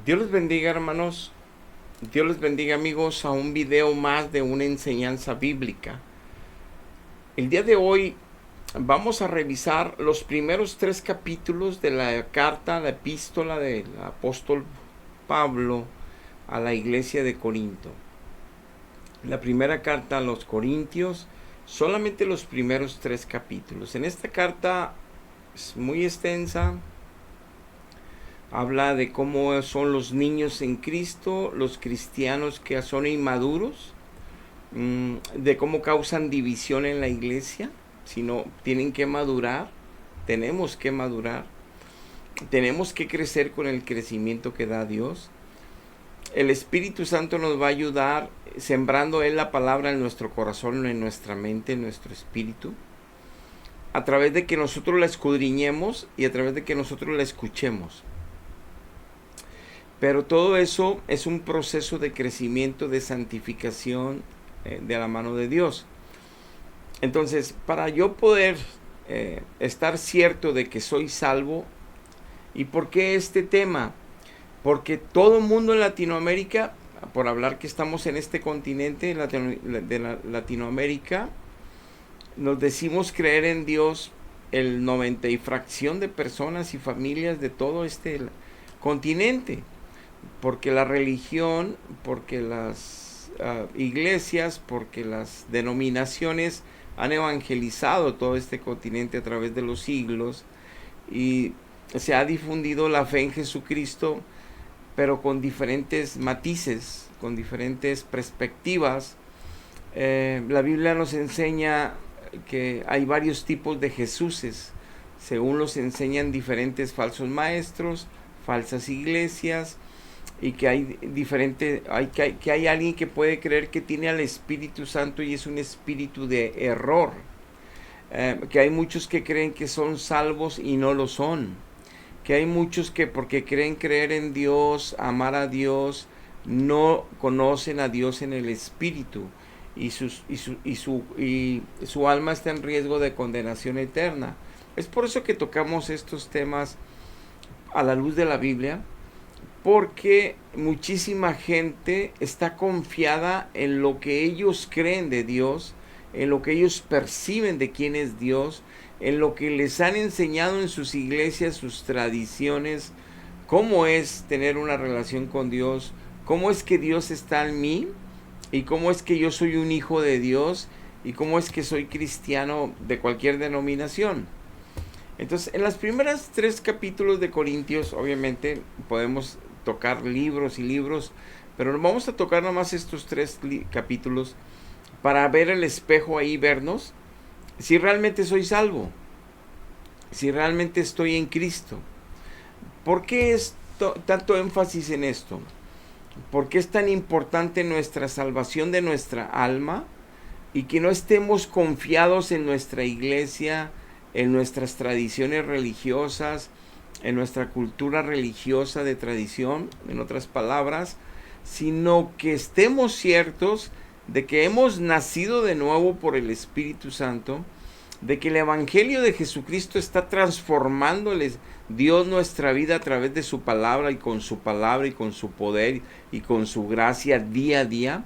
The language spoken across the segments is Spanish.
Dios les bendiga, hermanos. Dios les bendiga, amigos, a un video más de una enseñanza bíblica. El día de hoy vamos a revisar los primeros 3 capítulos de la carta, la epístola del apóstol Pablo a la iglesia de Corinto. La primera carta a los Corintios, solamente los primeros 3 capítulos. En esta carta es muy extensa. Habla de cómo son los niños en Cristo, los cristianos que son inmaduros, de cómo causan división en la iglesia, sino tienen que madurar, tenemos que madurar, tenemos que crecer con el crecimiento que da Dios. El Espíritu Santo nos va a ayudar sembrando Él la palabra en nuestro corazón, en nuestra mente, en nuestro espíritu, a través de que nosotros la escudriñemos y a través de que nosotros la escuchemos. Pero todo eso es un proceso de crecimiento, de santificación de la mano de Dios. Entonces, para yo poder estar cierto de que soy salvo, ¿y por qué este tema? Porque todo el mundo en Latinoamérica, por hablar que estamos en este continente de Latinoamérica, nos decimos creer en Dios el 90 y fracción de personas y familias de todo este continente. Porque la religión, porque las iglesias, porque las denominaciones han evangelizado todo este continente a través de los siglos y se ha difundido la fe en Jesucristo, pero con diferentes matices, con diferentes perspectivas. La Biblia nos enseña que hay varios tipos de Jesuses, según los enseñan diferentes falsos maestros, falsas iglesias, y que hay que hay alguien que puede creer que tiene al Espíritu Santo y es un espíritu de error, que hay muchos que creen que son salvos y no lo son, que hay muchos que porque creen creer en Dios, amar a Dios, no conocen a Dios en el Espíritu y su alma está en riesgo de condenación eterna. Es por eso que tocamos estos temas a la luz de la Biblia, porque muchísima gente está confiada en lo que ellos creen de Dios, en lo que ellos perciben de quién es Dios, en lo que les han enseñado en sus iglesias, sus tradiciones, cómo es tener una relación con Dios, cómo es que Dios está en mí y cómo es que yo soy un hijo de Dios y cómo es que soy cristiano de cualquier denominación. Entonces, en los primeros 3 capítulos de Corintios, obviamente, podemos tocar libros y libros, pero vamos a tocar nomás estos 3 capítulos para ver el espejo ahí, vernos, si realmente soy salvo, si realmente estoy en Cristo. ¿Por qué es tanto énfasis en esto? ¿Por qué es tan importante nuestra salvación de nuestra alma y que no estemos confiados en nuestra iglesia, en nuestras tradiciones religiosas, en nuestra cultura religiosa de tradición, en otras palabras, sino que estemos ciertos de que hemos nacido de nuevo por el Espíritu Santo, de que el Evangelio de Jesucristo está transformándoles Dios nuestra vida a través de su palabra y con su poder y con su gracia día a día,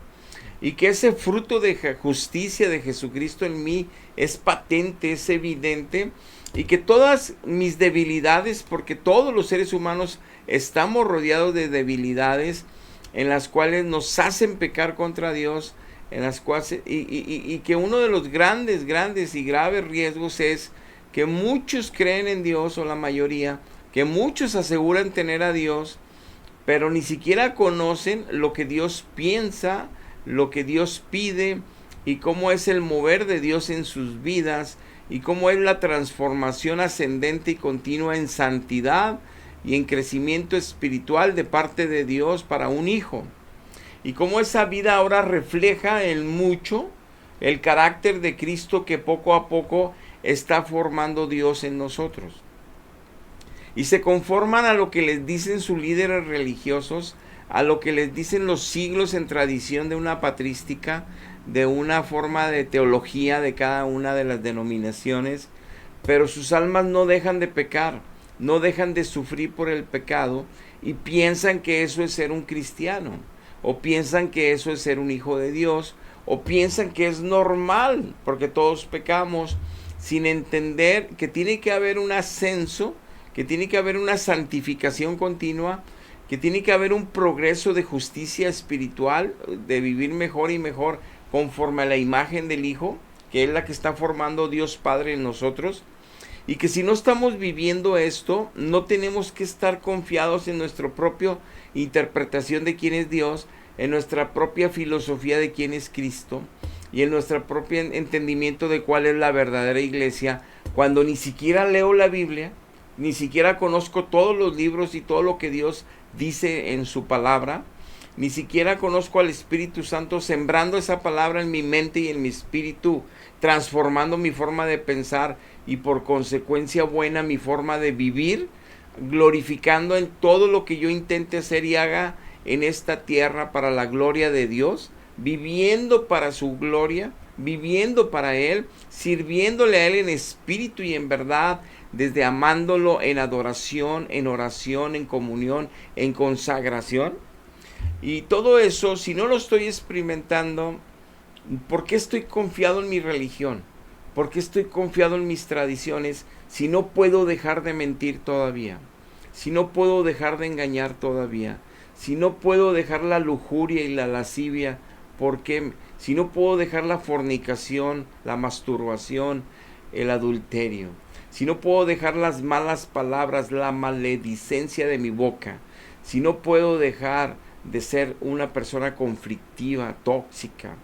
y que ese fruto de justicia de Jesucristo en mí es patente, es evidente, y que todas mis debilidades, porque todos los seres humanos estamos rodeados de debilidades en las cuales nos hacen pecar contra Dios, en las cuales, y que uno de los grandes y graves riesgos es que muchos creen en Dios, o la mayoría, que muchos aseguran tener a Dios, pero ni siquiera conocen lo que Dios piensa, lo que Dios pide y cómo es el mover de Dios en sus vidas y cómo es la transformación ascendente y continua en santidad y en crecimiento espiritual de parte de Dios para un hijo. Y cómo esa vida ahora refleja en mucho el carácter de Cristo que poco a poco está formando Dios en nosotros. Y se conforman a lo que les dicen sus líderes religiosos, a lo que les dicen los siglos en tradición de una patrística, de una forma de teología de cada una de las denominaciones, pero sus almas no dejan de pecar, no dejan de sufrir por el pecado y piensan que eso es ser un cristiano, o piensan que eso es ser un hijo de Dios, o piensan que es normal, porque todos pecamos, sin entender que tiene que haber un ascenso, que tiene que haber una santificación continua, que tiene que haber un progreso de justicia espiritual, de vivir mejor y mejor conforme a la imagen del Hijo, que es la que está formando Dios Padre en nosotros, y que si no estamos viviendo esto, no tenemos que estar confiados en nuestra propia interpretación de quién es Dios, en nuestra propia filosofía de quién es Cristo, y en nuestro propio entendimiento de cuál es la verdadera iglesia, cuando ni siquiera leo la Biblia, ni siquiera conozco todos los libros y todo lo que Dios dice en su palabra, ni siquiera conozco al Espíritu Santo sembrando esa palabra en mi mente y en mi espíritu, transformando mi forma de pensar y por consecuencia buena mi forma de vivir, glorificando en todo lo que yo intente hacer y haga en esta tierra para la gloria de Dios, viviendo para su gloria, viviendo para Él, sirviéndole a Él en espíritu y en verdad, desde amándolo en adoración, en oración, en comunión, en consagración. Y todo eso, si no lo estoy experimentando, ¿por qué estoy confiado en mi religión? ¿Por qué estoy confiado en mis tradiciones si no puedo dejar de mentir todavía? Si no puedo dejar de engañar todavía? Si no puedo dejar la lujuria y la lascivia, ¿por qué? Si no puedo dejar la fornicación, la masturbación, el adulterio. Si no puedo dejar las malas palabras, la maledicencia de mi boca. Si no puedo dejar de ser una persona conflictiva, tóxica,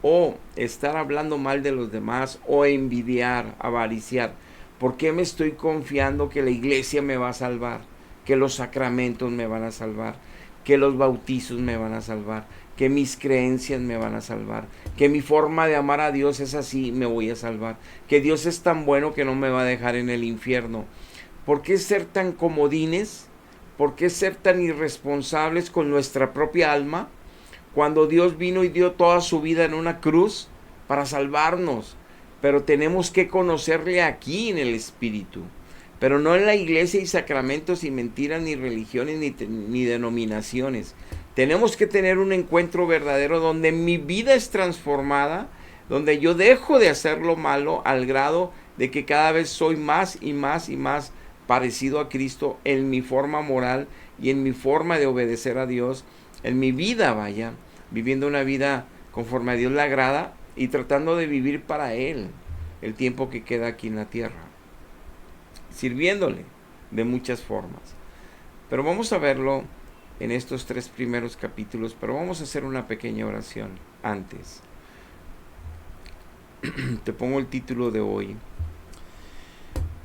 o estar hablando mal de los demás, o envidiar, avariciar. ¿Por qué me estoy confiando que la iglesia me va a salvar? Que los sacramentos me van a salvar, que los bautizos me van a salvar, que mis creencias me van a salvar, que mi forma de amar a Dios es así, me voy a salvar, que Dios es tan bueno que no me va a dejar en el infierno? ¿Por qué ser tan comodines? ¿Por qué ser tan irresponsables con nuestra propia alma? Cuando Dios vino y dio toda su vida en una cruz para salvarnos. Pero tenemos que conocerle aquí en el Espíritu. Pero no en la iglesia y sacramentos y mentiras ni religiones ni denominaciones. Tenemos que tener un encuentro verdadero donde mi vida es transformada, donde yo dejo de hacer lo malo al grado de que cada vez soy más y más y más parecido a Cristo en mi forma moral y en mi forma de obedecer a Dios, en mi vida, vaya, viviendo una vida conforme a Dios le agrada y tratando de vivir para Él el tiempo que queda aquí en la tierra, sirviéndole de muchas formas. Pero vamos a verlo en estos 3 primeros capítulos, pero vamos a hacer una pequeña oración antes. Te pongo el título de hoy.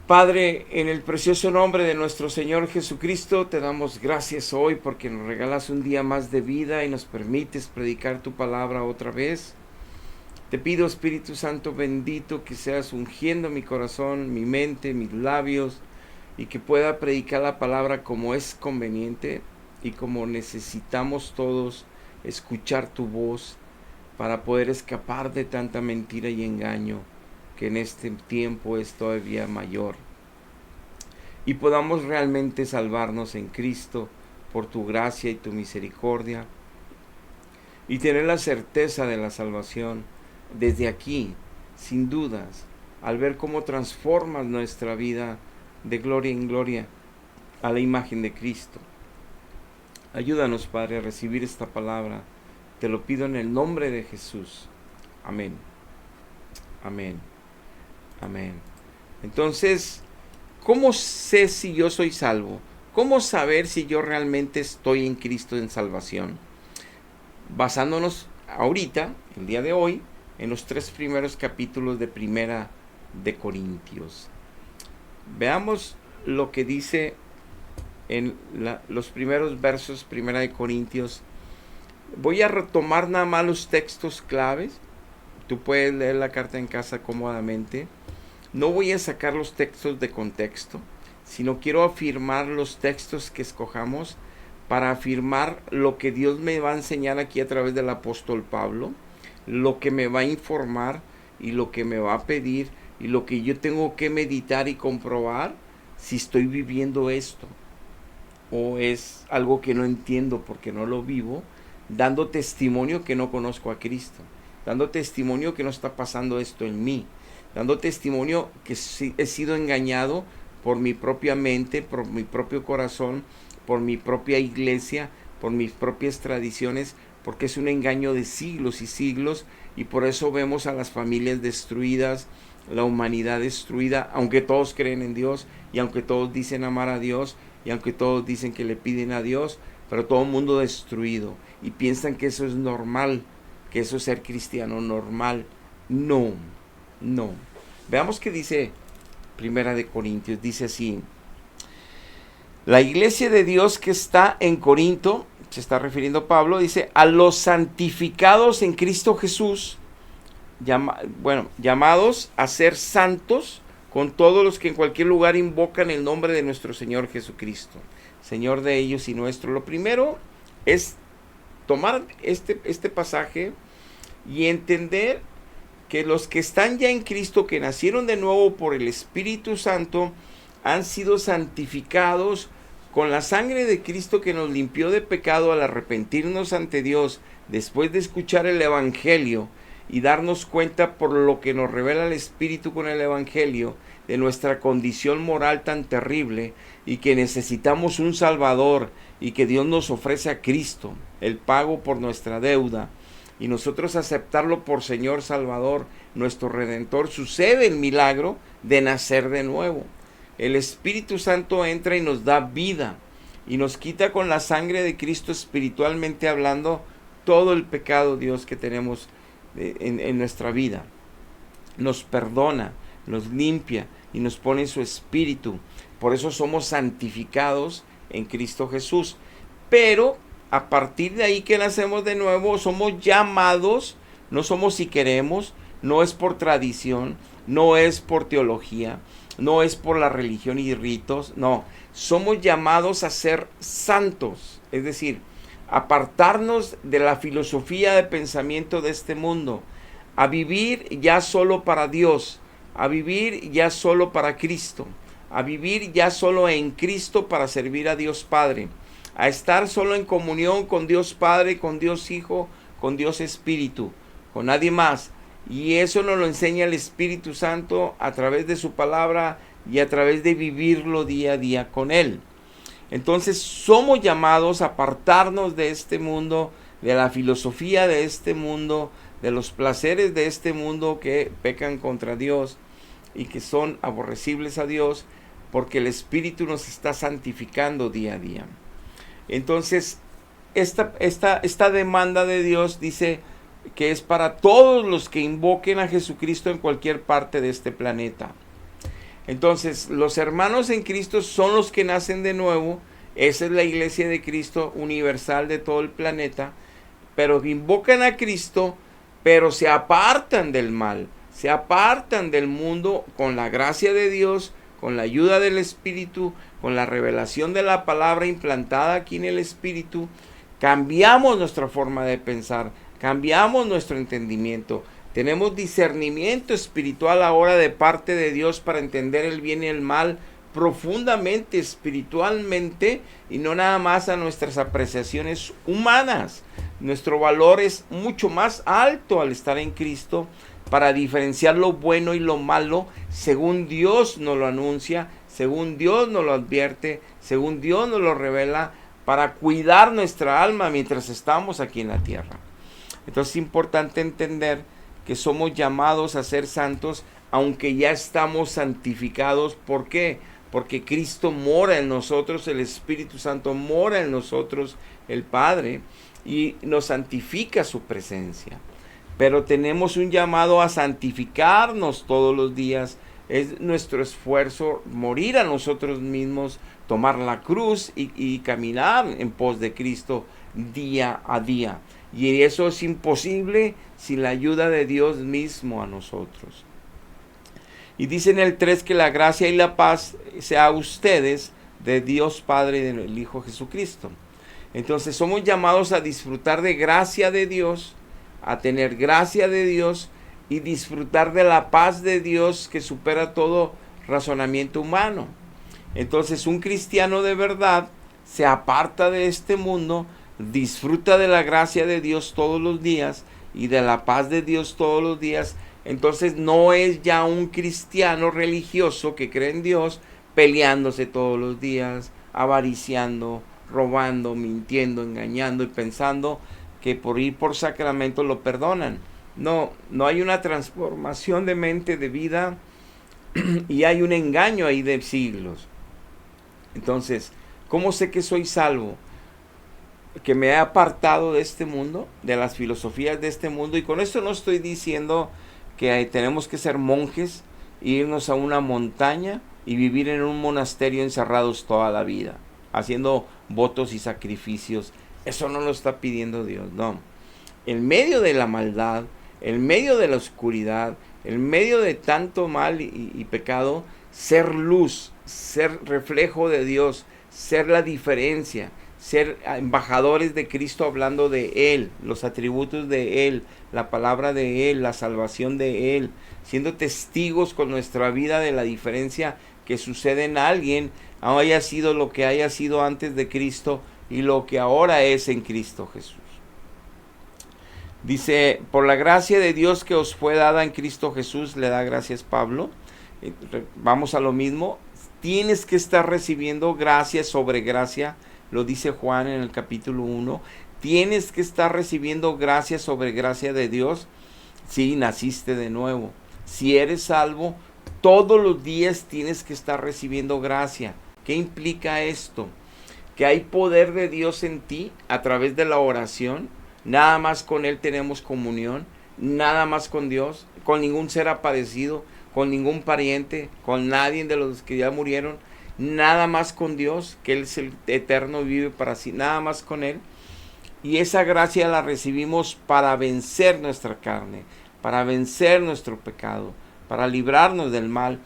Padre, en el precioso nombre de nuestro Señor Jesucristo, te damos gracias hoy porque nos regalas un día más de vida y nos permites predicar tu palabra otra vez. Te pido, Espíritu Santo bendito, que seas ungiendo mi corazón, mi mente, mis labios, y que pueda predicar la palabra como es conveniente y como necesitamos todos escuchar tu voz para poder escapar de tanta mentira y engaño que en este tiempo es todavía mayor, y podamos realmente salvarnos en Cristo por tu gracia y tu misericordia, y tener la certeza de la salvación desde aquí, sin dudas, al ver cómo transformas nuestra vida de gloria en gloria a la imagen de Cristo. Ayúdanos, Padre, a recibir esta palabra. Te lo pido en el nombre de Jesús. Amén. Amén. Amén. Entonces, ¿cómo sé si yo soy salvo? ¿Cómo saber si yo realmente estoy en Cristo en salvación? Basándonos ahorita, el día de hoy, en los 3 primeros capítulos de Primera de Corintios. Veamos lo que dice en los primeros versos, Primera de Corintios. Voy a retomar nada más los textos claves. Tú puedes leer la carta en casa cómodamente. No voy a sacar los textos de contexto, sino quiero afirmar los textos que escojamos para afirmar lo que Dios me va a enseñar aquí a través del apóstol Pablo, lo que me va a informar y lo que me va a pedir y lo que yo tengo que meditar y comprobar si estoy viviendo esto o es algo que no entiendo porque no lo vivo, dando testimonio que no conozco a Cristo, dando testimonio que no está pasando esto en mí, dando testimonio que he sido engañado por mi propia mente, por mi propio corazón, por mi propia iglesia, por mis propias tradiciones, porque es un engaño de siglos y siglos, y por eso vemos a las familias destruidas, la humanidad destruida, aunque todos creen en Dios, y aunque todos dicen amar a Dios, y aunque todos dicen que le piden a Dios, pero todo el mundo destruido, y piensan que eso es normal, que eso es ser cristiano normal. No, no. Veamos qué dice Primera de Corintios, dice así: la iglesia de Dios que está en Corinto, se está refiriendo Pablo, dice, a los santificados en Cristo Jesús, llamados a ser santos con todos los que en cualquier lugar invocan el nombre de nuestro Señor Jesucristo, Señor de ellos y nuestro. Lo primero es tomar este pasaje y entender que los que están ya en Cristo, que nacieron de nuevo por el Espíritu Santo, han sido santificados con la sangre de Cristo que nos limpió de pecado al arrepentirnos ante Dios, después de escuchar el Evangelio y darnos cuenta por lo que nos revela el Espíritu con el Evangelio, de nuestra condición moral tan terrible y que necesitamos un Salvador y que Dios nos ofrece a Cristo, el pago por nuestra deuda, y nosotros aceptarlo por Señor Salvador, nuestro Redentor, sucede el milagro de nacer de nuevo. El Espíritu Santo entra y nos da vida y nos quita con la sangre de Cristo, espiritualmente hablando, todo el pecado, Dios, que tenemos en nuestra vida. Nos perdona, nos limpia y nos pone su Espíritu. Por eso somos santificados en Cristo Jesús. Pero a partir de ahí que nacemos de nuevo, somos llamados, no somos si queremos, no es por tradición, no es por teología, no es por la religión y ritos, no, somos llamados a ser santos, es decir, apartarnos de la filosofía de pensamiento de este mundo, a vivir ya solo para Dios, a vivir ya solo para Cristo, a vivir ya solo en Cristo para servir a Dios Padre, a estar solo en comunión con Dios Padre, con Dios Hijo, con Dios Espíritu, con nadie más. Y eso nos lo enseña el Espíritu Santo a través de su palabra y a través de vivirlo día a día con Él. Entonces somos llamados a apartarnos de este mundo, de la filosofía de este mundo, de los placeres de este mundo que pecan contra Dios y que son aborrecibles a Dios, porque el Espíritu nos está santificando día a día. Entonces, esta demanda de Dios dice que es para todos los que invoquen a Jesucristo en cualquier parte de este planeta. Entonces, los hermanos en Cristo son los que nacen de nuevo. Esa es la iglesia de Cristo universal de todo el planeta, pero invocan a Cristo, pero se apartan del mal, se apartan del mundo con la gracia de Dios, con la ayuda del Espíritu, con la revelación de la palabra implantada aquí en el Espíritu. Cambiamos nuestra forma de pensar, cambiamos nuestro entendimiento, tenemos discernimiento espiritual ahora de parte de Dios para entender el bien y el mal profundamente, espiritualmente, y no nada más a nuestras apreciaciones humanas. Nuestro valor es mucho más alto al estar en Cristo, para diferenciar lo bueno y lo malo según Dios nos lo anuncia, según Dios nos lo advierte, según Dios nos lo revela, para cuidar nuestra alma mientras estamos aquí en la tierra. Entonces es importante entender que somos llamados a ser santos, aunque ya estamos santificados. ¿Por qué? Porque Cristo mora en nosotros, el Espíritu Santo mora en nosotros, el Padre, y nos santifica su presencia. Pero tenemos un llamado a santificarnos todos los días. Es nuestro esfuerzo morir a nosotros mismos, tomar la cruz y caminar en pos de Cristo día a día. Y eso es imposible sin la ayuda de Dios mismo a nosotros. Y dice en el 3 que la gracia y la paz sea a ustedes de Dios Padre y del Hijo Jesucristo. Entonces somos llamados a disfrutar de gracia de Dios, a tener gracia de Dios y disfrutar de la paz de Dios que supera todo razonamiento humano. Entonces un cristiano de verdad se aparta de este mundo, disfruta de la gracia de Dios todos los días y de la paz de Dios todos los días. Entonces no es ya un cristiano religioso que cree en Dios peleándose todos los días, avariciando, robando, mintiendo, engañando y pensando que por ir por sacramento lo perdonan. No, no hay una transformación de mente, de vida, y hay un engaño ahí de siglos. Entonces, ¿cómo sé que soy salvo? Que me he apartado de este mundo, de las filosofías de este mundo, y con esto no estoy diciendo que tenemos que ser monjes, irnos a una montaña y vivir en un monasterio encerrados toda la vida, haciendo votos y sacrificios. Eso no lo está pidiendo Dios, no. En medio de la maldad, en medio de la oscuridad, en medio de tanto mal y pecado, ser luz, ser reflejo de Dios, ser la diferencia, ser embajadores de Cristo hablando de Él, los atributos de Él, la palabra de Él, la salvación de Él, siendo testigos con nuestra vida de la diferencia que sucede en alguien, haya sido lo que haya sido antes de Cristo y lo que ahora es en Cristo Jesús. Dice, por la gracia de Dios que os fue dada en Cristo Jesús, le da gracias Pablo. Vamos a lo mismo, tienes que estar recibiendo gracia sobre gracia, lo dice Juan en el capítulo 1, tienes que estar recibiendo gracia sobre gracia de Dios si naciste de nuevo. Si eres salvo, todos los días tienes que estar recibiendo gracia. ¿Qué implica esto? Que hay poder de Dios en ti a través de la oración. Nada más con Él tenemos comunión, nada más con Dios, con ningún ser aparecido, con ningún pariente, con nadie de los que ya murieron, nada más con Dios, que Él es el eterno y vive para sí, nada más con Él. Y esa gracia la recibimos para vencer nuestra carne, para vencer nuestro pecado, para librarnos del mal.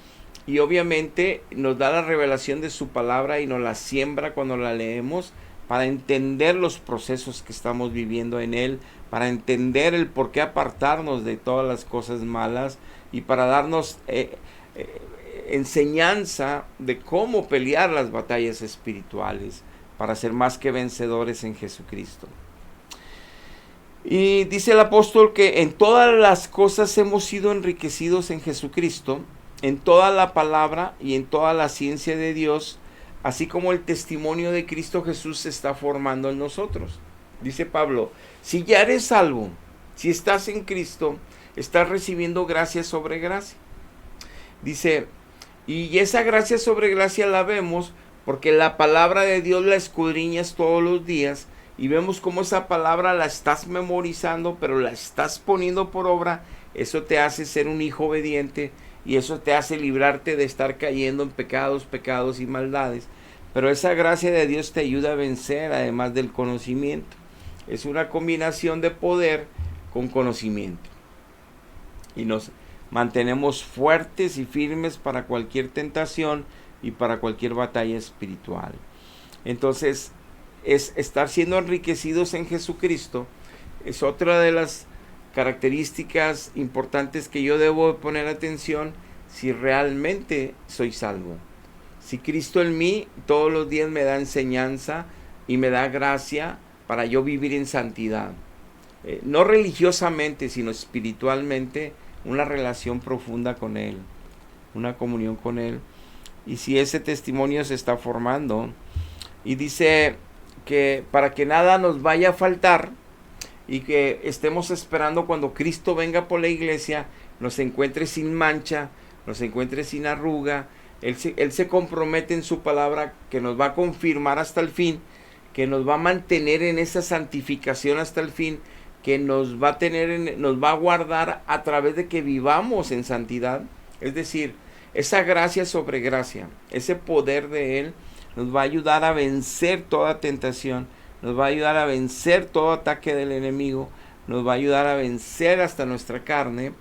Y obviamente nos da la revelación de su palabra y nos la siembra cuando la leemos, para entender los procesos que estamos viviendo en Él, para entender el por qué apartarnos de todas las cosas malas y para darnos enseñanza de cómo pelear las batallas espirituales para ser más que vencedores en Jesucristo. Y dice el apóstol que en todas las cosas hemos sido enriquecidos en Jesucristo, en toda la palabra y en toda la ciencia de Dios, así como el testimonio de Cristo Jesús se está formando en nosotros. Dice Pablo, si ya eres salvo, si estás en Cristo, estás recibiendo gracia sobre gracia. Dice, y esa gracia sobre gracia la vemos porque la palabra de Dios la escudriñas todos los días y vemos cómo esa palabra la estás memorizando, pero la estás poniendo por obra. Eso te hace ser un hijo obediente y eso te hace librarte de estar cayendo en pecados y maldades. Pero esa gracia de Dios te ayuda a vencer, además del conocimiento. Es una combinación de poder con conocimiento. Y nos mantenemos fuertes y firmes para cualquier tentación y para cualquier batalla espiritual. Entonces, es estar siendo enriquecidos en Jesucristo. Es otra de las características importantes que yo debo poner atención si realmente soy salvo. Si Cristo en mí todos los días me da enseñanza y me da gracia para yo vivir en santidad. No religiosamente, sino espiritualmente, una relación profunda con Él, una comunión con Él. Y si ese testimonio se está formando, y dice que para que nada nos vaya a faltar, y que estemos esperando cuando Cristo venga por la iglesia, nos encuentre sin mancha, nos encuentre sin arruga. Él se compromete en su palabra que nos va a confirmar hasta el fin, que nos va a mantener en esa santificación hasta el fin, que nos va a guardar a través de que vivamos en santidad. Es decir, esa gracia sobre gracia, ese poder de Él nos va a ayudar a vencer toda tentación, nos va a ayudar a vencer todo ataque del enemigo, nos va a ayudar a vencer hasta nuestra carne,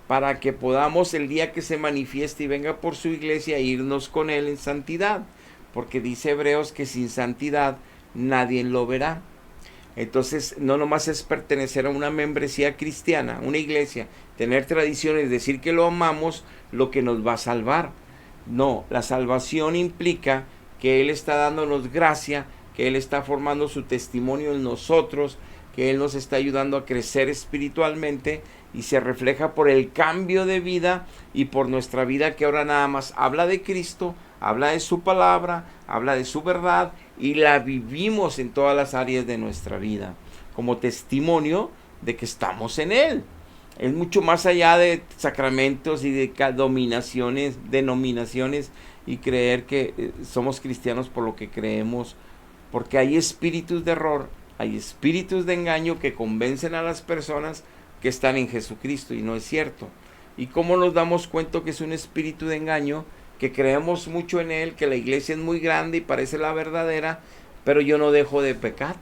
para que podamos el día que se manifieste y venga por su iglesia irnos con Él en santidad, porque dice Hebreos que sin santidad nadie lo verá. Entonces no nomás es pertenecer a una membresía cristiana, una iglesia, tener tradiciones, decir que lo amamos, lo que nos va a salvar. No, la salvación implica que Él está dándonos gracia, que Él está formando su testimonio en nosotros, que Él nos está ayudando a crecer espiritualmente y se refleja por el cambio de vida y por nuestra vida que ahora nada más habla de Cristo, habla de su palabra, habla de su verdad y la vivimos en todas las áreas de nuestra vida como testimonio de que estamos en Él. Es mucho más allá de sacramentos y de denominaciones y creer que somos cristianos por lo que creemos, porque hay espíritus de error, hay espíritus de engaño que convencen a las personas que están en Jesucristo y no es cierto. ¿Y cómo nos damos cuenta que es un espíritu de engaño? Que creemos mucho en él, que la iglesia es muy grande y parece la verdadera, pero yo no dejo de pecar.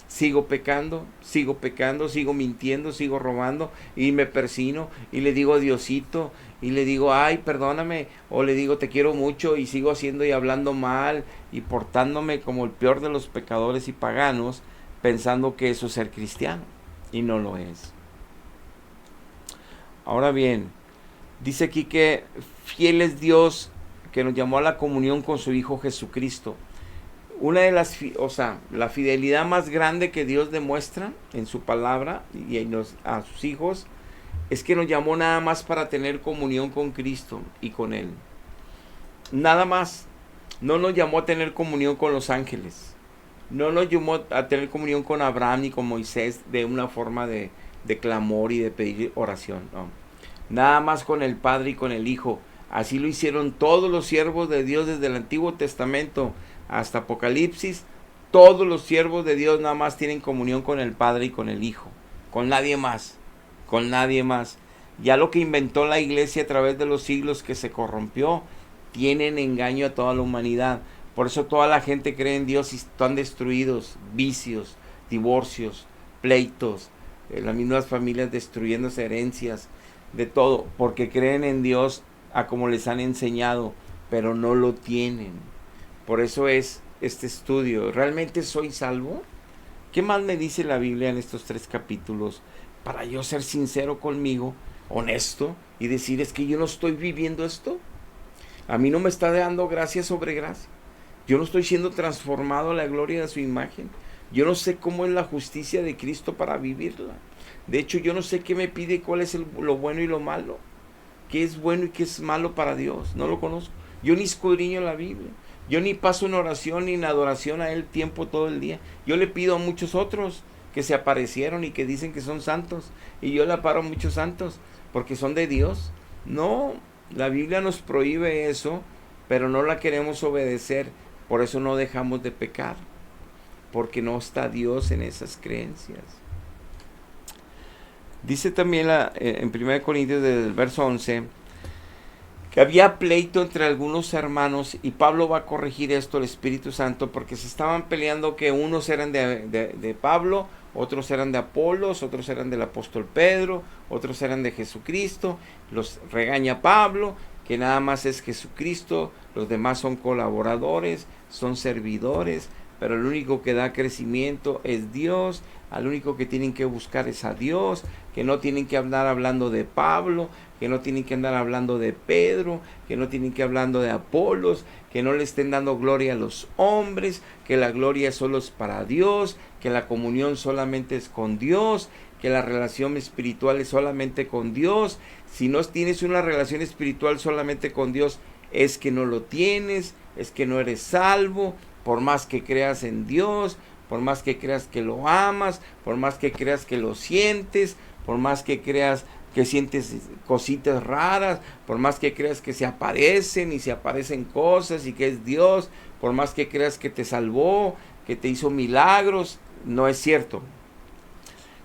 Sigo pecando, sigo mintiendo, sigo robando y me persino y le digo Diosito y le digo ay perdóname o le digo te quiero mucho y sigo haciendo y hablando mal y portándome como el peor de los pecadores y paganos pensando que eso es ser cristiano y no lo es. Ahora bien, dice aquí que fiel es Dios que nos llamó a la comunión con su Hijo Jesucristo. Una de las, la fidelidad más grande que Dios demuestra en su palabra y a sus hijos es que nos llamó nada más para tener comunión con Cristo y con Él. Nada más. No nos llamó a tener comunión con los ángeles. No nos llamó a tener comunión con Abraham ni con Moisés de una forma de clamor y de pedir oración. No. Nada más con el Padre y con el Hijo. Así lo hicieron todos los siervos de Dios desde el Antiguo Testamento hasta Apocalipsis. Todos los siervos de Dios nada más tienen comunión con el Padre y con el Hijo. Con nadie más. Con nadie más. Ya lo que inventó la iglesia a través de los siglos que se corrompió, tienen engaño a toda la humanidad. Por eso toda la gente cree en Dios y están destruidos. Vicios, divorcios, pleitos, las mismas familias destruyéndose, herencias, de todo. Porque creen en Dios a como les han enseñado, pero no lo tienen. Por eso es este estudio. ¿Realmente soy salvo? ¿Qué más me dice la Biblia en estos 3 capítulos? Para yo ser sincero conmigo, honesto, y decir, es que yo no estoy viviendo esto. A mí no me está dando gracia sobre gracia. Yo no estoy siendo transformado a la gloria de su imagen. Yo no sé cómo es la justicia de Cristo para vivirla. De hecho, yo no sé qué me pide, cuál es lo bueno y lo malo. Qué es bueno y qué es malo para Dios. No lo conozco. Yo ni escudriño la Biblia. Yo ni paso en oración ni en adoración a Él tiempo todo el día. Yo le pido a muchos otros que se aparecieron y que dicen que son santos. Y yo le paro a muchos santos porque son de Dios. No, la Biblia nos prohíbe eso, pero no la queremos obedecer. Por eso no dejamos de pecar. Porque no está Dios en esas creencias. Dice también en 1 Corintios del verso 11 que había pleito entre algunos hermanos y Pablo va a corregir esto, el Espíritu Santo, porque se estaban peleando que unos eran de Pablo, otros eran de Apolos, otros eran del apóstol Pedro, otros eran de Jesucristo. Los regaña Pablo, que nada más es Jesucristo, los demás son colaboradores, son servidores, pero el único que da crecimiento es Dios, al único que tienen que buscar es a Dios, que no tienen que andar hablando de Pablo, que no tienen que andar hablando de Pedro, que no tienen que hablando de Apolos, que no le estén dando gloria a los hombres, que la gloria solo es para Dios, que la comunión solamente es con Dios, que la relación espiritual es solamente con Dios. Si no tienes una relación espiritual solamente con Dios, es que no lo tienes, es que no eres salvo, por más que creas en Dios, por más que creas que lo amas, por más que creas que lo sientes, por más que creas que sientes cositas raras, por más que creas que se aparecen y se aparecen cosas y que es Dios, por más que creas que te salvó, que te hizo milagros, no es cierto.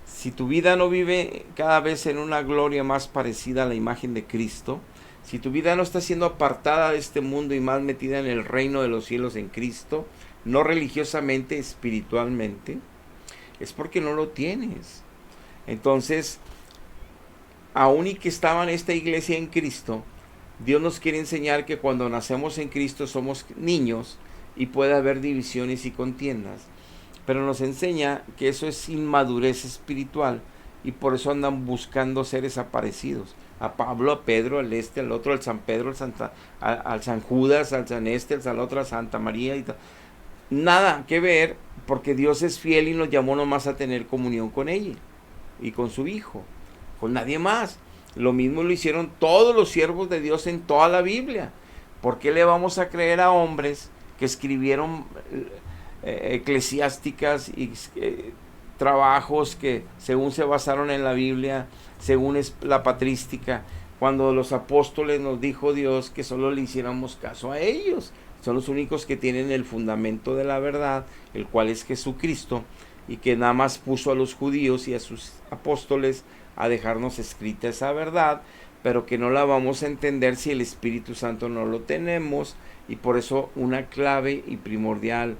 Si tu vida no vive cada vez en una gloria más parecida a la imagen de Cristo, si tu vida no está siendo apartada de este mundo y más metida en el reino de los cielos en Cristo, no religiosamente, espiritualmente, es porque no lo tienes. Entonces, aun y que estaba en esta iglesia en Cristo, Dios nos quiere enseñar que cuando nacemos en Cristo somos niños y puede haber divisiones y contiendas. Pero nos enseña que eso es inmadurez espiritual, y por eso andan buscando seres aparecidos. A Pablo, a Pedro, al al otro, al San Pedro, al San Judas, al San al otro, a Santa María y tal. Nada que ver, porque Dios es fiel y nos llamó nomás a tener comunión con ella y con su Hijo, con nadie más. Lo mismo lo hicieron todos los siervos de Dios en toda la Biblia. ¿Por qué le vamos a creer a hombres que escribieron eclesiásticas y trabajos que según se basaron en la Biblia, según es la patrística, cuando los apóstoles nos dijo Dios que solo le hiciéramos caso a ellos? Son los únicos que tienen el fundamento de la verdad, el cual es Jesucristo, y que nada más puso a los judíos y a sus apóstoles a dejarnos escrita esa verdad, pero que no la vamos a entender si el Espíritu Santo no lo tenemos, y por eso una clave y primordial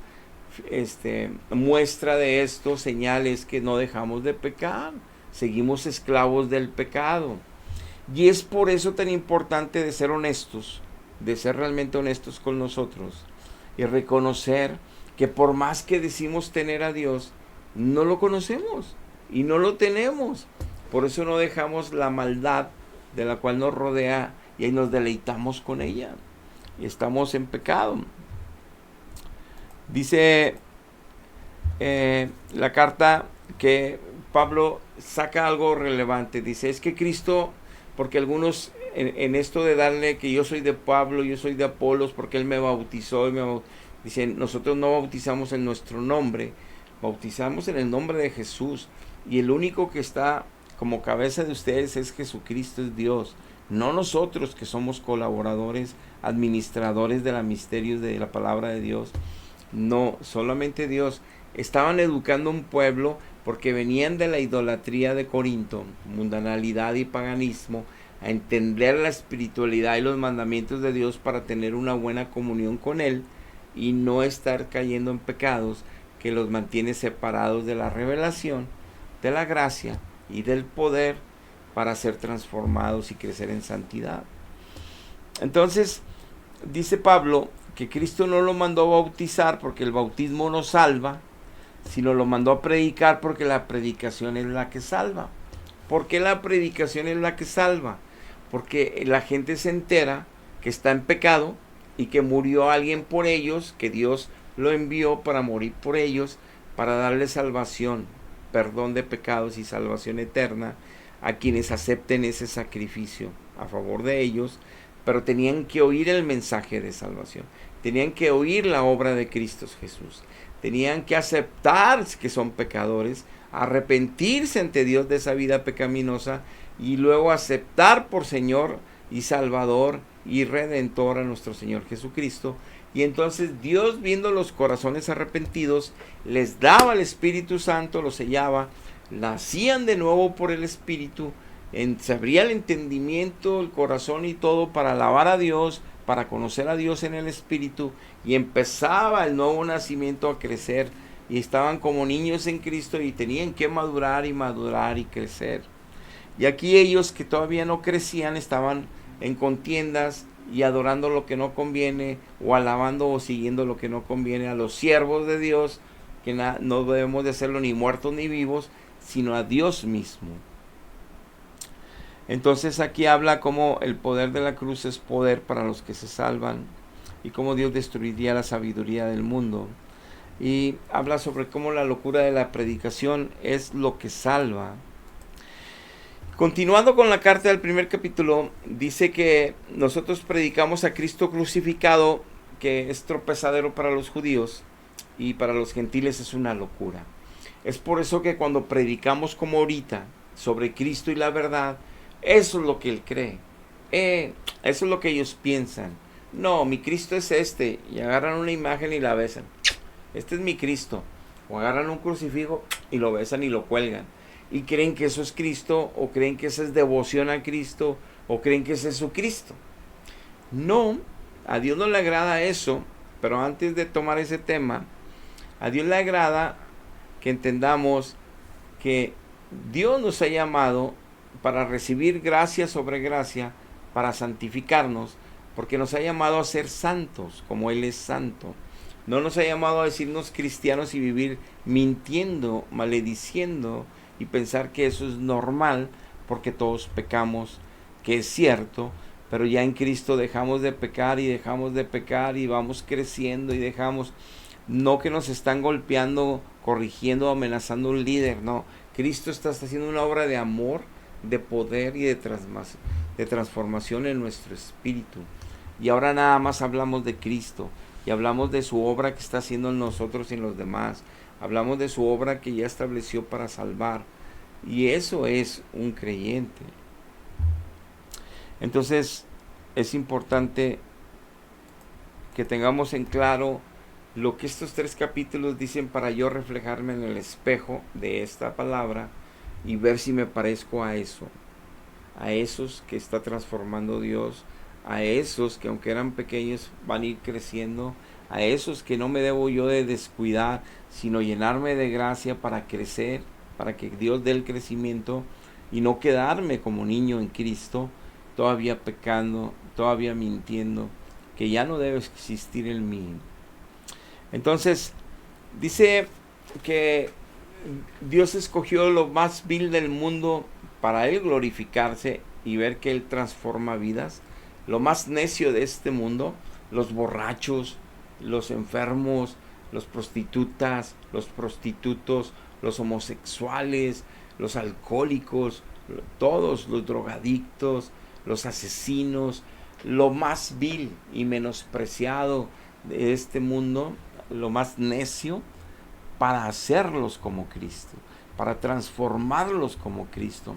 muestra de esto, señales que no dejamos de pecar, seguimos esclavos del pecado. Y es por eso tan importante de ser honestos, de ser realmente honestos con nosotros y reconocer que por más que decimos tener a Dios, no lo conocemos y no lo tenemos. Por eso no dejamos la maldad de la cual nos rodea y ahí nos deleitamos con ella y estamos en pecado. Dice la carta que Pablo saca algo relevante. Dice, es que Cristo, porque algunos en esto de darle que yo soy de Pablo, yo soy de Apolos, porque él me bautizó, dicen, nosotros no bautizamos en nuestro nombre, bautizamos en el nombre de Jesús, y el único que está como cabeza de ustedes es Jesucristo, es Dios, no nosotros que somos colaboradores, administradores de los misterios de la palabra de Dios. No, solamente Dios. Estaban educando un pueblo porque venían de la idolatría de Corinto, mundanalidad y paganismo, a entender la espiritualidad y los mandamientos de Dios para tener una buena comunión con Él y no estar cayendo en pecados que los mantiene separados de la revelación, de la gracia y del poder para ser transformados y crecer en santidad. Entonces, dice Pablo que Cristo no lo mandó a bautizar porque el bautismo no salva, sino lo mandó a predicar porque la predicación es la que salva. ¿Por qué la predicación es la que salva? Porque la gente se entera que está en pecado y que murió alguien por ellos, que Dios lo envió para morir por ellos, para darle salvación, perdón de pecados y salvación eterna a quienes acepten ese sacrificio a favor de ellos, pero tenían que oír el mensaje de salvación, tenían que oír la obra de Cristo Jesús, tenían que aceptar que son pecadores, arrepentirse ante Dios de esa vida pecaminosa y luego aceptar por Señor y Salvador y Redentor a nuestro Señor Jesucristo. Y entonces Dios, viendo los corazones arrepentidos, les daba el Espíritu Santo, los sellaba, nacían de nuevo por el Espíritu, se abría el entendimiento, el corazón y todo para alabar a Dios, para conocer a Dios en el Espíritu, y empezaba el nuevo nacimiento a crecer, y estaban como niños en Cristo y tenían que madurar y crecer. Y aquí ellos que todavía no crecían estaban en contiendas y adorando lo que no conviene, o alabando o siguiendo lo que no conviene a los siervos de Dios, que no debemos de hacerlo ni muertos ni vivos, sino a Dios mismo. Entonces aquí habla cómo el poder de la cruz es poder para los que se salvan y cómo Dios destruiría la sabiduría del mundo. Y habla sobre cómo la locura de la predicación es lo que salva. Continuando con la carta del primer capítulo, dice que nosotros predicamos a Cristo crucificado, que es tropezadero para los judíos y para los gentiles es una locura. Es por eso que cuando predicamos como ahorita sobre Cristo y la verdad, eso es lo que él cree. Eso es lo que ellos piensan. No, mi Cristo es este. Y agarran una imagen y la besan. Este es mi Cristo. O agarran un crucifijo y lo besan y lo cuelgan. Y creen que eso es Cristo, o creen que esa es devoción a Cristo, o creen que ese es su Cristo. No, a Dios no le agrada eso. Pero antes de tomar ese tema, a Dios le agrada que entendamos que Dios nos ha llamado para recibir gracia sobre gracia, para santificarnos, porque nos ha llamado a ser santos, como Él es santo. No nos ha llamado a decirnos cristianos y vivir mintiendo, malediciendo y pensar que eso es normal porque todos pecamos, que es cierto, pero ya en Cristo dejamos de pecar y vamos creciendo y dejamos, no que nos están golpeando, corrigiendo, amenazando un líder, no, Cristo está haciendo una obra de amor, de poder y de transformación en nuestro espíritu. Y ahora nada más hablamos de Cristo y hablamos de su obra que está haciendo en nosotros y en los demás. Hablamos de su obra que ya estableció para salvar. Y eso es un creyente. Entonces es importante que tengamos en claro lo que estos 3 capítulos dicen para yo reflejarme en el espejo de esta palabra y ver si me parezco a eso, a esos que está transformando Dios, a esos que aunque eran pequeños van a ir creciendo, a esos que no me debo yo de descuidar, sino llenarme de gracia para crecer, para que Dios dé el crecimiento y no quedarme como niño en Cristo, todavía pecando, todavía mintiendo, que ya no debe existir en mí. Entonces, dice que Dios escogió lo más vil del mundo para Él glorificarse y ver que Él transforma vidas. Lo más necio de este mundo, los borrachos, los enfermos, los prostitutas, los prostitutos, los homosexuales, los alcohólicos, todos los drogadictos, los asesinos, lo más vil y menospreciado de este mundo, lo más necio, para hacerlos como Cristo, para transformarlos como Cristo.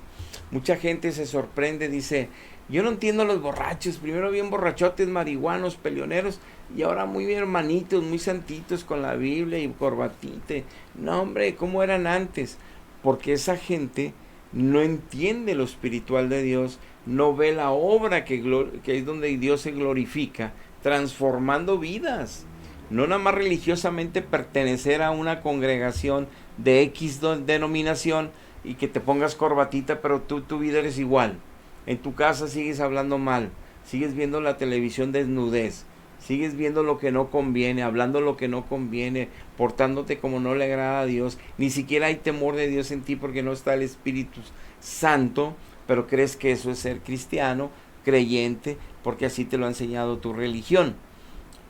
Mucha gente se sorprende, dice, yo no entiendo a los borrachos, primero bien borrachotes, marihuanos, peleoneros, y ahora muy bien hermanitos, muy santitos con la Biblia y corbatita. No, hombre, ¿cómo eran antes? Porque esa gente no entiende lo espiritual de Dios, no ve la obra que es donde Dios se glorifica, transformando vidas. No nada más religiosamente pertenecer a una congregación de X denominación y que te pongas corbatita, pero tu vida eres igual. En tu casa sigues hablando mal, sigues viendo la televisión desnudez, sigues viendo lo que no conviene, hablando lo que no conviene, portándote como no le agrada a Dios. Ni siquiera hay temor de Dios en ti porque no está el Espíritu Santo, pero crees que eso es ser cristiano, creyente, porque así te lo ha enseñado tu religión.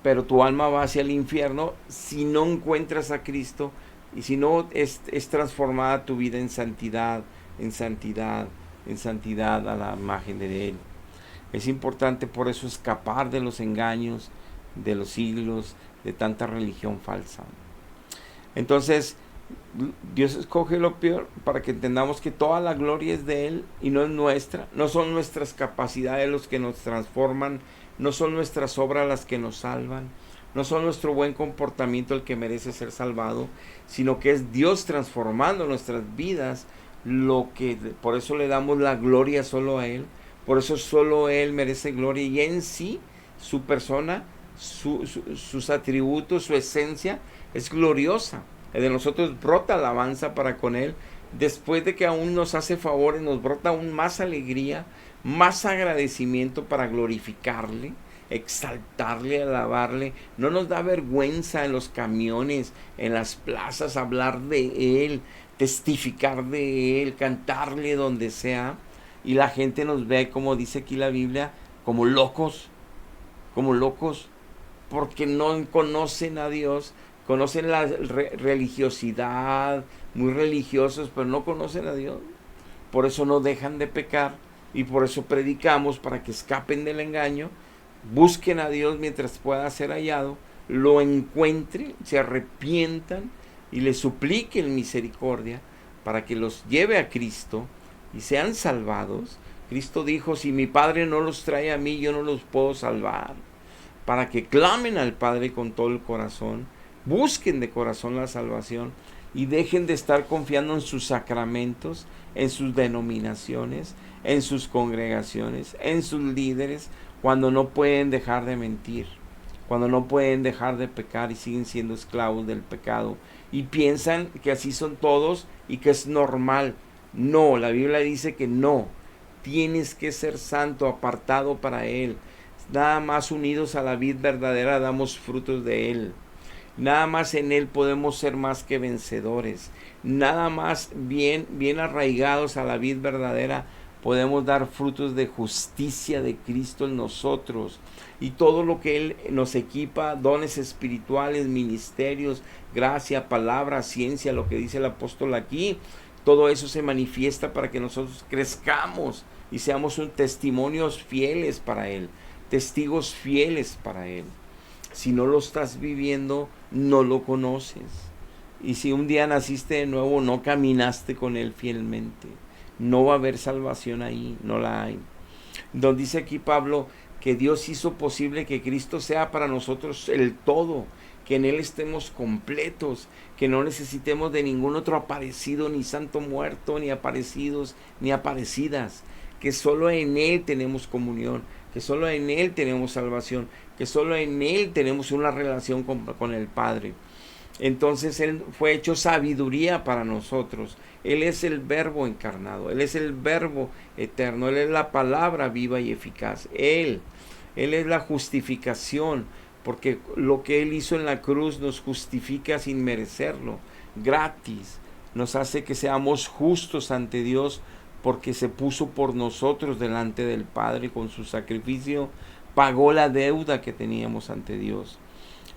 Pero tu alma va hacia el infierno si no encuentras a Cristo y si no es transformada tu vida en santidad, en santidad, en santidad a la imagen de Él. Es importante por eso escapar de los engaños de los siglos, de tanta religión falsa. Entonces, Dios escoge lo peor para que entendamos que toda la gloria es de Él y no es nuestra. No son nuestras capacidades los que nos transforman, no son nuestras obras las que nos salvan, no son nuestro buen comportamiento el que merece ser salvado, sino que es Dios transformando nuestras vidas, por eso le damos la gloria solo a Él, por eso solo Él merece gloria, y en sí, su persona, sus atributos, su esencia es gloriosa. De nosotros brota alabanza para con Él, después de que aún nos hace favores, nos brota aún más alegría, más agradecimiento para glorificarle, exaltarle, alabarle. No nos da vergüenza en los camiones, en las plazas, hablar de Él, testificar de Él, cantarle donde sea. Y la gente nos ve, como dice aquí la Biblia, como locos, porque no conocen a Dios, conocen la religiosidad, muy religiosos, pero no conocen a Dios. Por eso no dejan de pecar y por eso predicamos para que escapen del engaño, busquen a Dios mientras pueda ser hallado, lo encuentren, se arrepientan y le supliquen misericordia para que los lleve a Cristo y sean salvados. Cristo dijo, si mi Padre no los trae a mí, yo no los puedo salvar. Para que clamen al Padre con todo el corazón, busquen de corazón la salvación y dejen de estar confiando en sus sacramentos, en sus denominaciones, en sus congregaciones, en sus líderes, cuando no pueden dejar de mentir, cuando no pueden dejar de pecar y siguen siendo esclavos del pecado y piensan que así son todos y que es normal. No, la Biblia dice que no, tienes que ser santo, apartado para Él. Nada más unidos a la vid verdadera damos frutos de Él. Nada más en Él podemos ser más que vencedores. Nada más bien arraigados a la vid verdadera podemos dar frutos de justicia de Cristo en nosotros. Y todo lo que Él nos equipa, dones espirituales, ministerios, gracia, palabra, ciencia, lo que dice el apóstol aquí, todo eso se manifiesta para que nosotros crezcamos y seamos testimonios fieles para Él, testigos fieles para Él. Si no lo estás viviendo, no lo conoces. Y si un día naciste de nuevo, no caminaste con Él fielmente. No va a haber salvación ahí, no la hay. Nos dice aquí Pablo que Dios hizo posible que Cristo sea para nosotros el todo, que en Él estemos completos, que no necesitemos de ningún otro aparecido, ni santo muerto, ni aparecidos, ni aparecidas, que solo en Él tenemos comunión, que solo en Él tenemos salvación, que solo en Él tenemos una relación con el Padre. Entonces Él fue hecho sabiduría para nosotros. Él es el verbo encarnado, Él es el verbo eterno, Él es la palabra viva y eficaz. Él es la justificación, porque lo que Él hizo en la cruz nos justifica sin merecerlo, gratis. Nos hace que seamos justos ante Dios, porque se puso por nosotros delante del Padre con su sacrificio, pagó la deuda que teníamos ante Dios.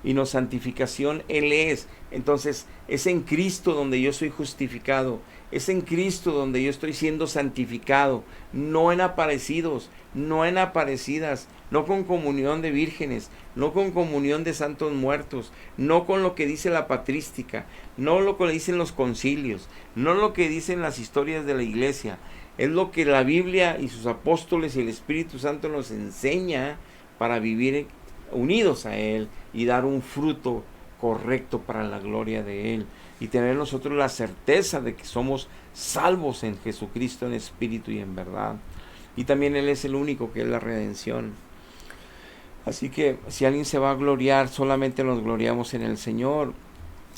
Y nos santificación Él es. Entonces es en Cristo donde yo soy justificado, es en Cristo donde yo estoy siendo santificado, no en aparecidos, no en aparecidas, no con comunión de vírgenes, no con comunión de santos muertos, no con lo que dice la patrística, no lo que dicen los concilios, no lo que dicen las historias de la iglesia. Es lo que la Biblia y sus apóstoles y el Espíritu Santo nos enseña para vivir unidos a Él y dar un fruto correcto para la gloria de Él, y tener nosotros la certeza de que somos salvos en Jesucristo en espíritu y en verdad. Y también Él es el único que es la redención. Así que si alguien se va a gloriar, solamente nos gloriamos en el Señor.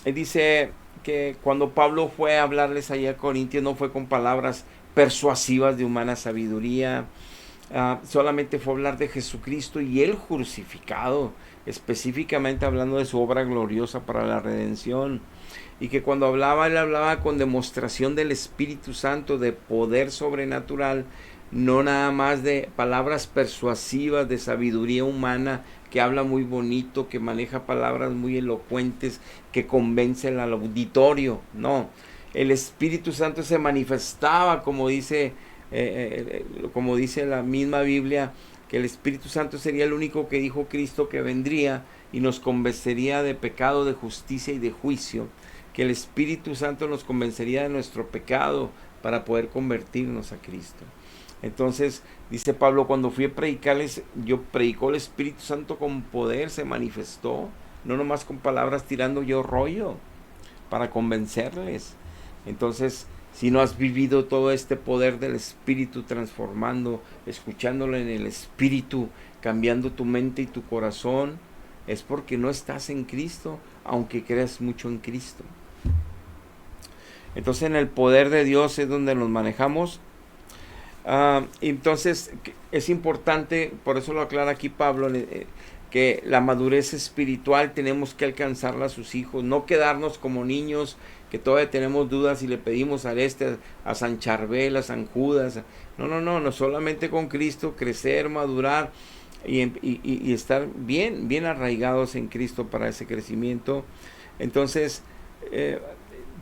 Él dice que cuando Pablo fue a hablarles allá a Corintios, no fue con palabras persuasivas de humana sabiduría, solamente fue a hablar de Jesucristo y Él crucificado, específicamente hablando de su obra gloriosa para la redención. Y que cuando hablaba, Él hablaba con demostración del Espíritu Santo, de poder sobrenatural, no nada más de palabras persuasivas, de sabiduría humana, que habla muy bonito, que maneja palabras muy elocuentes, que convencen al auditorio. No, el Espíritu Santo se manifestaba, como dice la misma Biblia, que el Espíritu Santo sería el único que dijo Cristo que vendría y nos convencería de pecado, de justicia y de juicio, que el Espíritu Santo nos convencería de nuestro pecado para poder convertirnos a Cristo. Entonces dice Pablo, cuando fui a predicarles, yo predicó el Espíritu Santo con poder, se manifestó, no nomás con palabras tirando yo rollo para convencerles. Entonces, si no has vivido todo este poder del Espíritu transformando, escuchándolo en el Espíritu, cambiando tu mente y tu corazón, es porque no estás en Cristo, aunque creas mucho en Cristo. Entonces en el poder de Dios es donde nos manejamos. Entonces es importante, por eso lo aclara aquí Pablo, que la madurez espiritual tenemos que alcanzarla a sus hijos, no quedarnos como niños que todavía tenemos dudas y le pedimos a San Charbel, a San Judas. No solamente con Cristo, crecer, madurar y estar bien arraigados en Cristo para ese crecimiento. Entonces,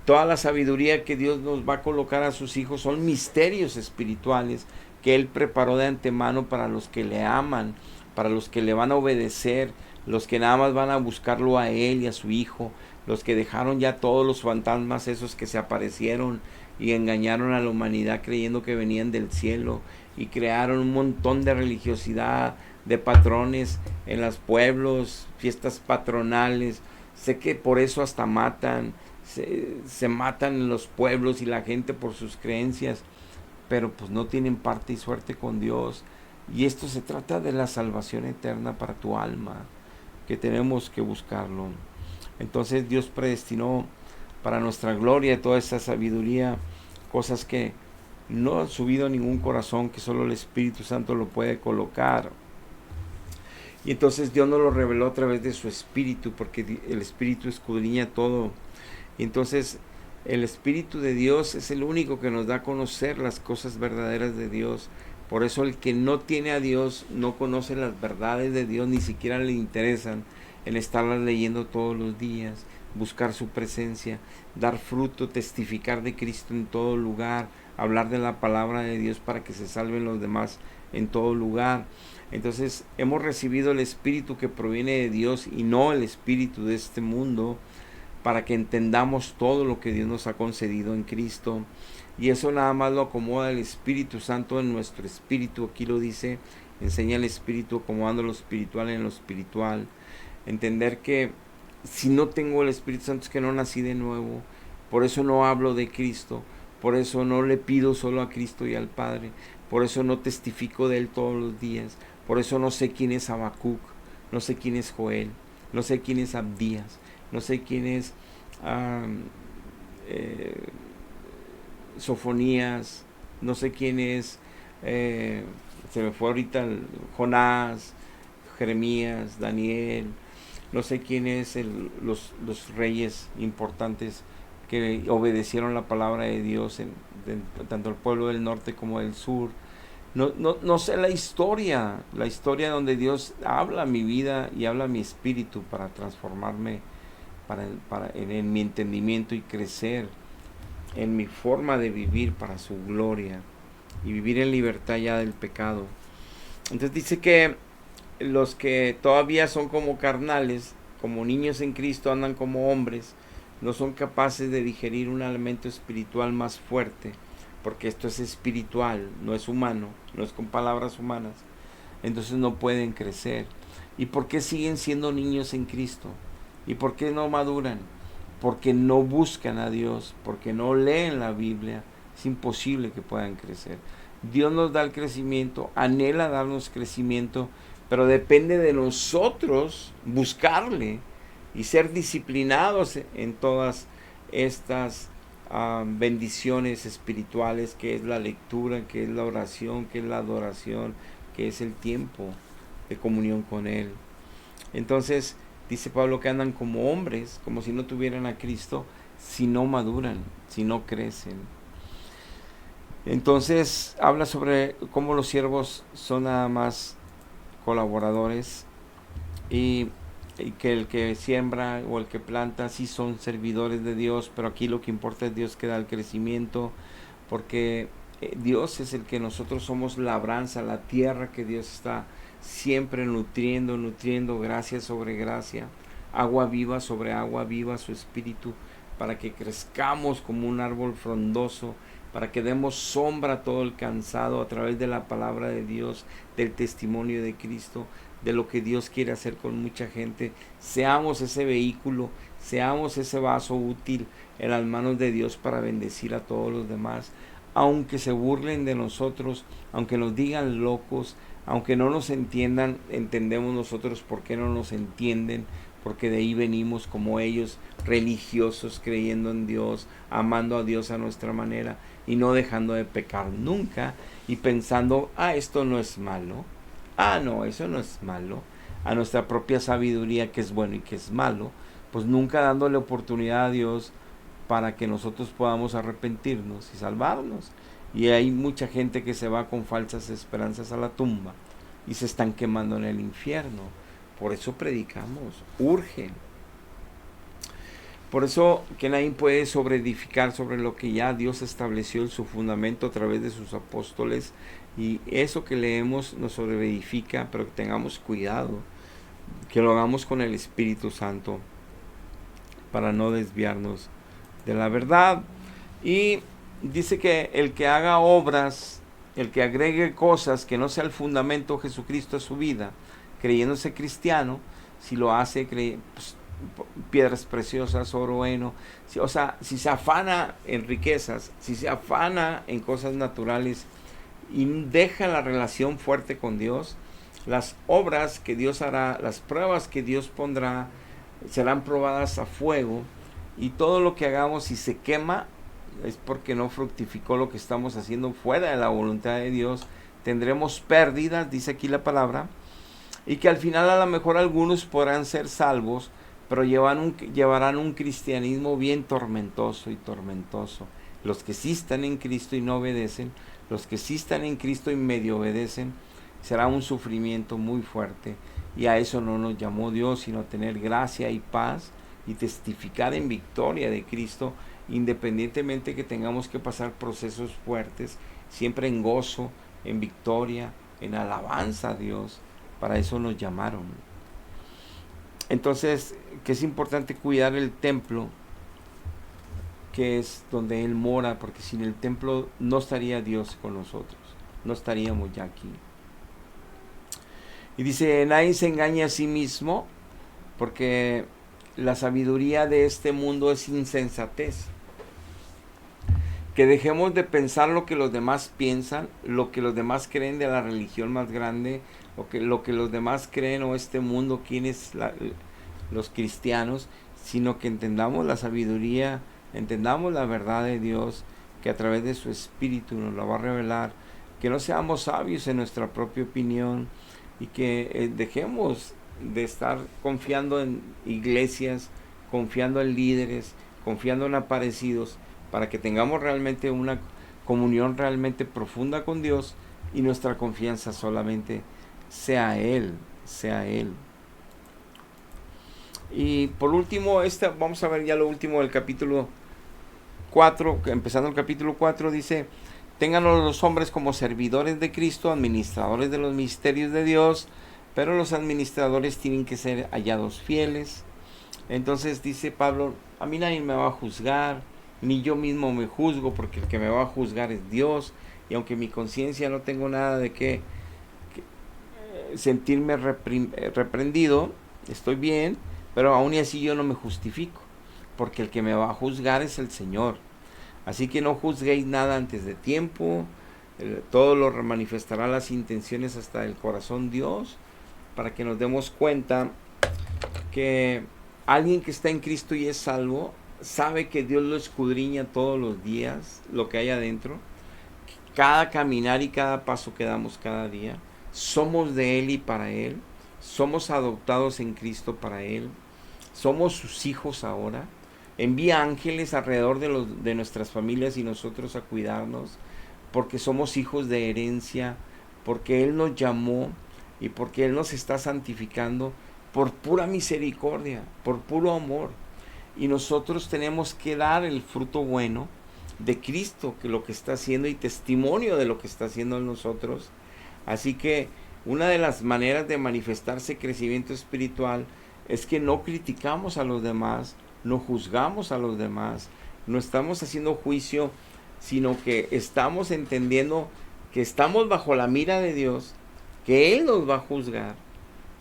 toda la sabiduría que Dios nos va a colocar a sus hijos son misterios espirituales que Él preparó de antemano para los que le aman, para los que le van a obedecer, los que nada más van a buscarlo a Él y a su Hijo, los que dejaron ya todos los fantasmas esos que se aparecieron y engañaron a la humanidad creyendo que venían del cielo y crearon un montón de religiosidad, de patrones en los pueblos, fiestas patronales. Sé que por eso hasta matan, se matan en los pueblos y la gente por sus creencias, pero pues no tienen parte y suerte con Dios. Y esto se trata de la salvación eterna para tu alma, que tenemos que buscarlo. Entonces Dios predestinó para nuestra gloria toda esa sabiduría, cosas que no han subido a ningún corazón, que solo el Espíritu Santo lo puede colocar. Y entonces Dios nos lo reveló a través de su Espíritu, porque el Espíritu escudriña todo. Y entonces el Espíritu de Dios es el único que nos da a conocer las cosas verdaderas de Dios. Por eso el que no tiene a Dios no conoce las verdades de Dios, ni siquiera le interesan en estarlas leyendo todos los días, buscar su presencia, dar fruto, testificar de Cristo en todo lugar, hablar de la palabra de Dios para que se salven los demás en todo lugar. Entonces hemos recibido el Espíritu que proviene de Dios y no el espíritu de este mundo, para que entendamos todo lo que Dios nos ha concedido en Cristo. Y eso nada más lo acomoda el Espíritu Santo en nuestro espíritu. Aquí lo dice, enseña el Espíritu acomodando lo espiritual en lo espiritual. Entender que si no tengo el Espíritu Santo es que no nací de nuevo. Por eso no hablo de Cristo. Por eso no le pido solo a Cristo y al Padre. Por eso no testifico de Él todos los días. Por eso no sé quién es Habacuc. No sé quién es Joel. No sé quién es Abdías. No sé quién es Sofonías. No sé quién es, se me fue ahorita, Jonás, Jeremías, Daniel. No sé quién es los reyes importantes que obedecieron la palabra de Dios, tanto el pueblo del norte como del sur. No sé la historia donde Dios habla a mi vida y habla a mi espíritu para transformarme en mi entendimiento y crecer en mi forma de vivir para su gloria y vivir en libertad ya del pecado. Entonces dice que los que todavía son como carnales, como niños en Cristo, andan como hombres, no son capaces de digerir un alimento espiritual más fuerte, porque esto es espiritual, no es humano, no es con palabras humanas. Entonces no pueden crecer. ¿Y por qué siguen siendo niños en Cristo? ¿Y por qué no maduran? Porque no buscan a Dios, porque no leen la Biblia. Es imposible que puedan crecer. Dios nos da el crecimiento, anhela darnos crecimiento, pero depende de nosotros buscarle y ser disciplinados en todas estas bendiciones espirituales, que es la lectura, que es la oración, que es la adoración, que es el tiempo de comunión con Él. Entonces dice Pablo que andan como hombres, como si no tuvieran a Cristo, si no maduran, si no crecen. Entonces habla sobre cómo los siervos son nada más colaboradores y que el que siembra o el que planta sí son servidores de Dios, pero aquí lo que importa es Dios que da el crecimiento, porque Dios es el que nosotros somos labranza, la tierra que Dios está siempre nutriendo gracia sobre gracia, agua viva sobre agua viva, su espíritu, para que crezcamos como un árbol frondoso, para que demos sombra a todo el cansado a través de la palabra de Dios, del testimonio de Cristo, de lo que Dios quiere hacer con mucha gente. Seamos ese vehículo, seamos ese vaso útil en las manos de Dios para bendecir a todos los demás, aunque se burlen de nosotros, aunque nos digan locos, aunque no nos entiendan. Entendemos nosotros por qué no nos entienden, porque de ahí venimos como ellos, religiosos, creyendo en Dios, amando a Dios a nuestra manera y no dejando de pecar nunca, y pensando, esto no es malo, no, eso no es malo, a nuestra propia sabiduría que es bueno y que es malo, pues nunca dándole oportunidad a Dios para que nosotros podamos arrepentirnos y salvarnos. Y hay mucha gente que se va con falsas esperanzas a la tumba y se están quemando en el infierno. Por eso predicamos, urge. Por eso que nadie puede sobreedificar sobre lo que ya Dios estableció en su fundamento a través de sus apóstoles. Y eso que leemos nos sobreedifica, pero que tengamos cuidado, que lo hagamos con el Espíritu Santo para no desviarnos de la verdad. Y dice que el que haga obras, el que agregue cosas que no sea el fundamento Jesucristo a su vida, creyéndose cristiano, si lo hace, pues, piedras preciosas, oro, heno, si se afana en riquezas, si se afana en cosas naturales y deja la relación fuerte con Dios, las obras que Dios hará, las pruebas que Dios pondrá, serán probadas a fuego, y todo lo que hagamos, si se quema, es porque no fructificó lo que estamos haciendo fuera de la voluntad de Dios. Tendremos pérdidas, dice aquí la palabra, y que al final a lo mejor algunos podrán ser salvos, pero llevarán un cristianismo bien tormentoso y tormentoso. Los que sí están en Cristo y no obedecen, los que sí están en Cristo y medio obedecen, será un sufrimiento muy fuerte. Y a eso no nos llamó Dios, sino a tener gracia y paz y testificar en victoria de Cristo, independientemente que tengamos que pasar procesos fuertes, siempre en gozo, en victoria, en alabanza a Dios. Para eso nos llamaron. Entonces, que es importante cuidar el templo, que es donde Él mora, porque sin el templo no estaría Dios con nosotros, no estaríamos ya aquí. Y dice, nadie se engaña a sí mismo, porque la sabiduría de este mundo es insensatez. Que dejemos de pensar lo que los demás piensan, lo que los demás creen de la religión más grande, lo que los demás creen o este mundo, quiénes los cristianos, sino que entendamos la sabiduría, entendamos la verdad de Dios, que a través de su Espíritu nos la va a revelar, que no seamos sabios en nuestra propia opinión y que dejemos de estar confiando en iglesias, confiando en líderes, confiando en aparecidos, para que tengamos realmente una comunión realmente profunda con Dios y nuestra confianza solamente sea Él, sea Él. Y por último, vamos a ver ya lo último del capítulo 4, empezando el capítulo 4, dice, ténganlos los hombres como servidores de Cristo, administradores de los misterios de Dios, pero los administradores tienen que ser hallados fieles. Entonces dice Pablo, a mí nadie me va a juzgar, ni yo mismo me juzgo, porque el que me va a juzgar es Dios, y aunque mi conciencia no tengo nada de qué sentirme reprendido, estoy bien, pero aún así yo no me justifico, porque el que me va a juzgar es el Señor. Así que no juzguéis nada antes de tiempo, todo lo manifestará las intenciones hasta el corazón Dios, para que nos demos cuenta que alguien que está en Cristo y es salvo, sabe que Dios lo escudriña todos los días, lo que hay adentro, cada caminar y cada paso que damos cada día. Somos de Él y para Él, somos adoptados en Cristo para Él, somos sus hijos ahora. Envía ángeles alrededor de nuestras familias y nosotros a cuidarnos, porque somos hijos de herencia, porque Él nos llamó y porque Él nos está santificando por pura misericordia, por puro amor. Y nosotros tenemos que dar el fruto bueno de Cristo, que lo que está haciendo, y testimonio de lo que está haciendo en nosotros. Así que una de las maneras de manifestarse crecimiento espiritual es que no criticamos a los demás, no juzgamos a los demás, no estamos haciendo juicio, sino que estamos entendiendo que estamos bajo la mira de Dios, que Él nos va a juzgar.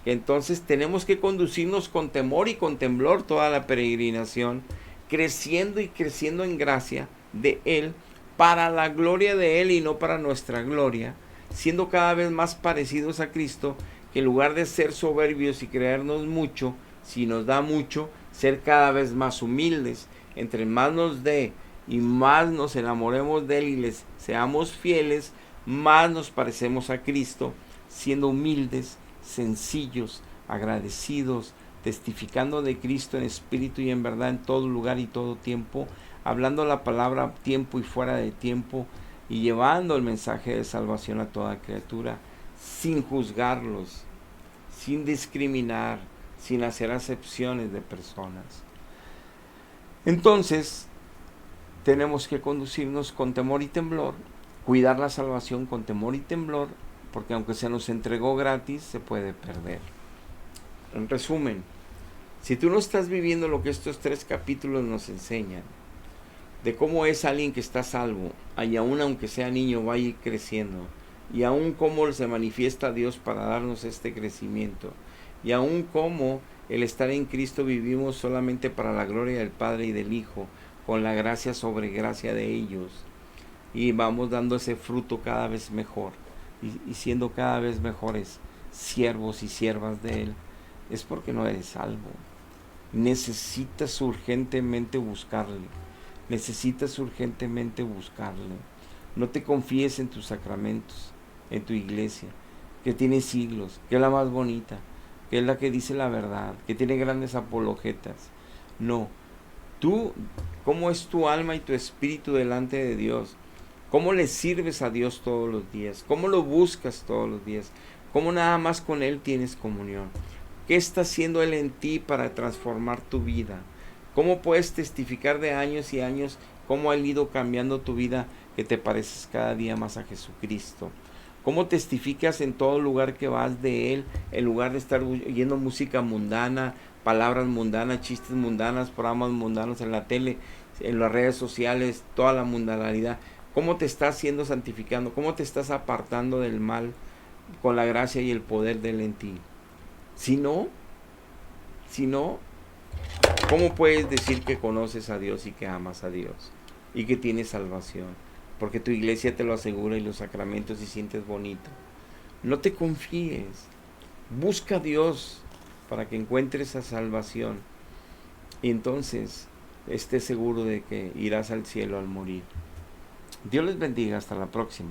Entonces tenemos que conducirnos con temor y con temblor toda la peregrinación, creciendo y creciendo en gracia de Él, para la gloria de Él y no para nuestra gloria, siendo cada vez más parecidos a Cristo, que en lugar de ser soberbios y creernos mucho, si nos da mucho, ser cada vez más humildes. Entre más nos dé y más nos enamoremos de Él y les seamos fieles, más nos parecemos a Cristo, siendo humildes, sencillos, agradecidos, testificando de Cristo en espíritu y en verdad en todo lugar y todo tiempo, hablando la palabra a tiempo y fuera de tiempo, y llevando el mensaje de salvación a toda criatura, sin juzgarlos, sin discriminar, sin hacer acepciones de personas. Entonces, tenemos que conducirnos con temor y temblor, cuidar la salvación con temor y temblor, porque aunque se nos entregó gratis, se puede perder. En resumen, si tú no estás viviendo lo que estos 3 capítulos nos enseñan, de cómo es alguien que está salvo, y aún aunque sea niño, va a ir creciendo, y aún cómo se manifiesta Dios para darnos este crecimiento, y aún cómo el estar en Cristo vivimos solamente para la gloria del Padre y del Hijo, con la gracia sobre gracia de ellos, y vamos dando ese fruto cada vez mejor, y siendo cada vez mejores siervos y siervas de Él, es porque no eres salvo. Necesitas urgentemente buscarle. Necesitas urgentemente buscarle. No te confíes en tus sacramentos, en tu iglesia. que tiene siglos, que es la más bonita, que es la que dice la verdad, que tiene grandes apologetas. No, tú, ¿cómo es tu alma y tu espíritu delante de Dios? ¿Cómo le sirves a Dios todos los días? ¿Cómo lo buscas todos los días? ¿Cómo nada más con Él tienes comunión? ¿Qué está haciendo Él en ti para transformar tu vida? ¿Cómo puedes testificar de años y años cómo ha ido cambiando tu vida, que te pareces cada día más a Jesucristo? ¿Cómo testificas en todo lugar que vas de Él, en lugar de estar oyendo música mundana, palabras mundanas, chistes mundanas, programas mundanos en la tele, en las redes sociales, toda la mundanalidad? ¿Cómo te estás siendo santificando? ¿Cómo te estás apartando del mal con la gracia y el poder de Él en ti? Si no, si no, ¿cómo puedes decir que conoces a Dios y que amas a Dios y que tienes salvación? Porque tu iglesia te lo asegura y los sacramentos y sientes bonito. No te confíes. Busca a Dios para que encuentres esa salvación. Y entonces estés seguro de que irás al cielo al morir. Dios les bendiga. Hasta la próxima.